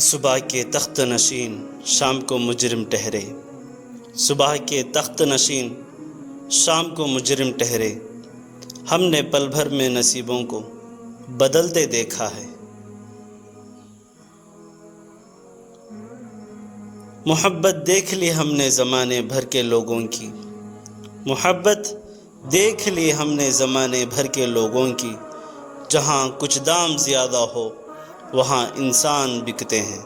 صبح کے تخت نشین شام کو مجرم ٹھہرے، صبح کے تخت نشین شام کو مجرم ٹھہرے، ہم نے پل بھر میں نصیبوں کو بدلتے دیکھا ہے۔ محبت دیکھ لی ہم نے زمانے بھر کے لوگوں کی، محبت دیکھ لی ہم نے زمانے بھر کے لوگوں کی، جہاں کچھ دام زیادہ ہو وہاں انسان بکتے ہیں۔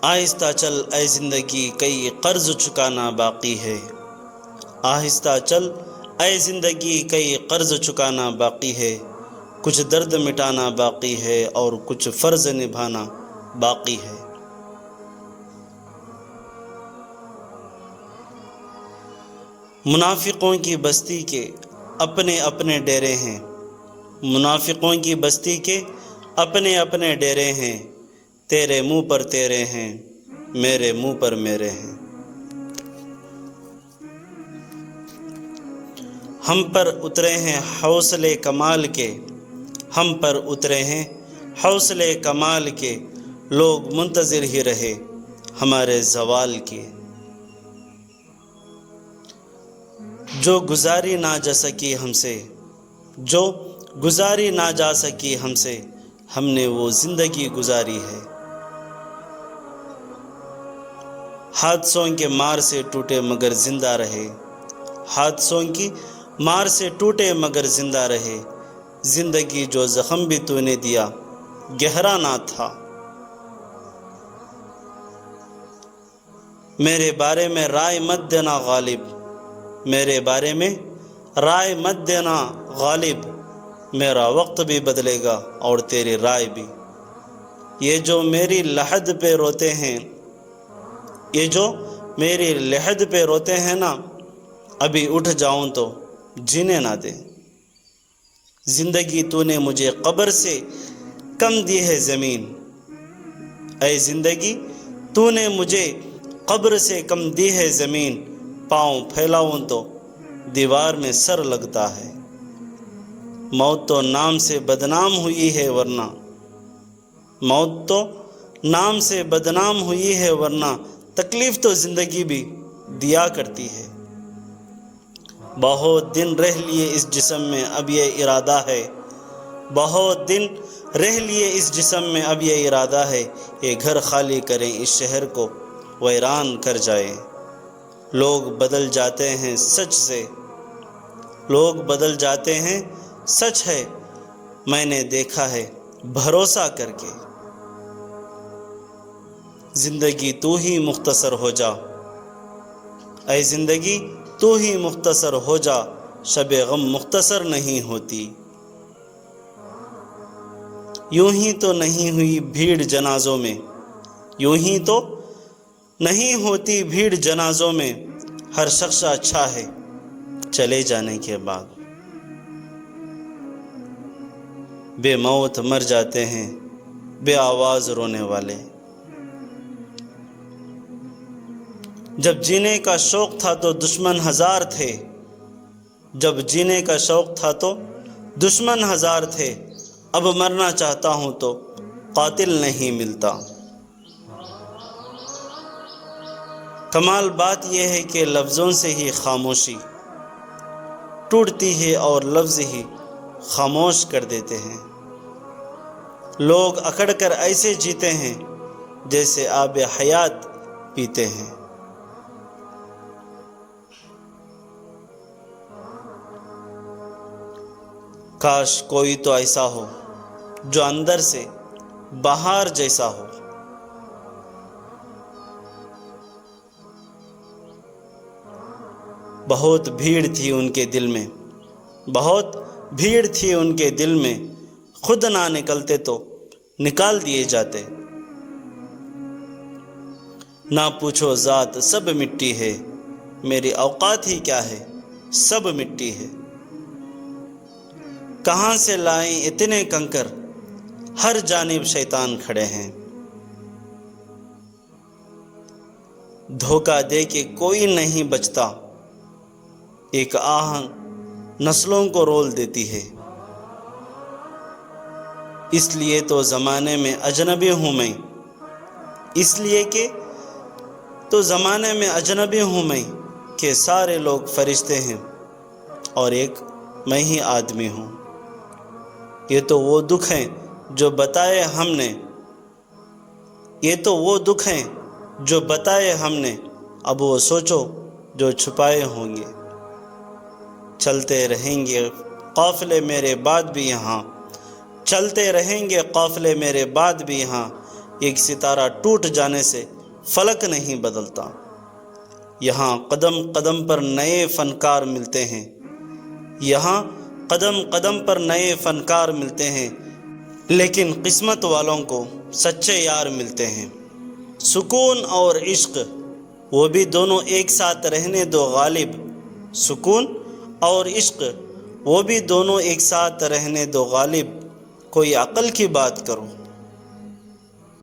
آہستہ چل اے زندگی کئی قرض چکانا باقی ہے، آہستہ چل اے زندگی کئی قرض چکانا باقی ہے، کچھ درد مٹانا باقی ہے اور کچھ فرض نبھانا باقی ہے۔ منافقوں کی بستی کے اپنے اپنے ڈیرے ہیں، منافقوں کی بستی کے اپنے اپنے ڈیرے ہیں، تیرے منہ پر تیرے ہیں میرے منہ پر میرے ہیں۔ ہم پر اترے ہیں حوصلے کمال کے، ہم پر اترے ہیں حوصلے کمال کے، لوگ منتظر ہی رہے ہمارے زوال کے۔ جو گزاری نہ جا سکی ہم سے، جو گزاری نہ جا سکی ہم سے، ہم نے وہ زندگی گزاری ہے۔ حادثوں کے مار سے ٹوٹے مگر زندہ رہے، حادثوں کی مار سے ٹوٹے مگر زندہ رہے، زندگی جو زخم بھی تو نے دیا گہرا نہ تھا۔ میرے بارے میں رائے مت دینا غالب، میرے بارے میں رائے مت دینا غالب، میرا وقت بھی بدلے گا اور تیری رائے بھی۔ یہ جو میری لحد پہ روتے ہیں، یہ جو میری لحد پہ روتے ہیں نا، ابھی اٹھ جاؤں تو جینے نہ دے۔ زندگی تو نے مجھے قبر سے کم دی ہے زمین، اے زندگی تو نے مجھے قبر سے کم دی ہے زمین، پاؤں پھیلاؤں تو دیوار میں سر لگتا ہے۔ موت تو نام سے بدنام ہوئی ہے ورنہ، موت تو نام سے بدنام ہوئی ہے ورنہ تکلیف تو زندگی بھی دیا کرتی ہے۔ بہت دن رہ لیے اس جسم میں اب یہ ارادہ ہے، بہت دن رہ لیے اس جسم میں اب یہ ارادہ ہے، یہ گھر خالی کریں اس شہر کو ویران کر جائیں۔ لوگ بدل جاتے ہیں سچ سے، لوگ بدل جاتے ہیں سچ ہے، میں نے دیکھا ہے بھروسہ کر کے۔ زندگی تو ہی مختصر ہو جا، اے زندگی تو ہی مختصر ہو جا، شب غم مختصر نہیں ہوتی۔ یوں ہی تو نہیں ہوئی بھیڑ جنازوں میں، یوں ہی تو نہیں ہوتی بھیڑ جنازوں میں، ہر شخص اچھا ہے چلے جانے کے بعد۔ بے موت مر جاتے ہیں بے آواز رونے والے۔ جب جینے کا شوق تھا تو دشمن ہزار تھے، جب جینے کا شوق تھا تو دشمن ہزار تھے، اب مرنا چاہتا ہوں تو قاتل نہیں ملتا۔ کمال بات یہ ہے کہ لفظوں سے ہی خاموشی ٹوٹتی ہے اور لفظ ہی خاموش کر دیتے ہیں۔ لوگ اکڑ کر ایسے جیتے ہیں جیسے آب حیات پیتے ہیں۔ کاش کوئی تو ایسا ہو جو اندر سے بہار جیسا ہو۔ بہت بھیڑ تھی ان کے دل میں، بہت بھیڑ تھی ان کے دل میں، خود نہ نکلتے تو نکال دیے جاتے۔ نہ پوچھو ذات سب مٹی ہے، میری اوقات ہی کیا ہے سب مٹی ہے۔ کہاں سے لائیں اتنے کنکر، ہر جانب شیطان کھڑے ہیں۔ دھوکہ دے کے کوئی نہیں بچتا، ایک آہن نسلوں کو رول دیتی ہے۔ اس لیے تو زمانے میں اجنبی ہوں میں، اس لیے کہ تو زمانے میں اجنبی ہوں میں کہ سارے لوگ فرشتے ہیں اور ایک میں ہی آدمی ہوں۔ یہ تو وہ دکھ ہیں جو بتائے ہم نے، یہ تو وہ دکھ ہیں جو بتائے ہم نے، اب وہ سوچو جو چھپائے ہوں گے۔ چلتے رہیں گے قافلے میرے بعد بھی یہاں، چلتے رہیں گے قافلے میرے بعد بھی یہاں، ایک ستارہ ٹوٹ جانے سے فلک نہیں بدلتا۔ یہاں قدم قدم پر نئے فنکار ملتے ہیں، یہاں قدم قدم پر نئے فنکار ملتے ہیں، لیکن قسمت والوں کو سچے یار ملتے ہیں۔ سکون اور عشق وہ بھی دونوں ایک ساتھ رہنے دو غالب، سکون اور عشق وہ بھی دونوں ایک ساتھ رہنے دو غالب، کوئی عقل کی بات کرو۔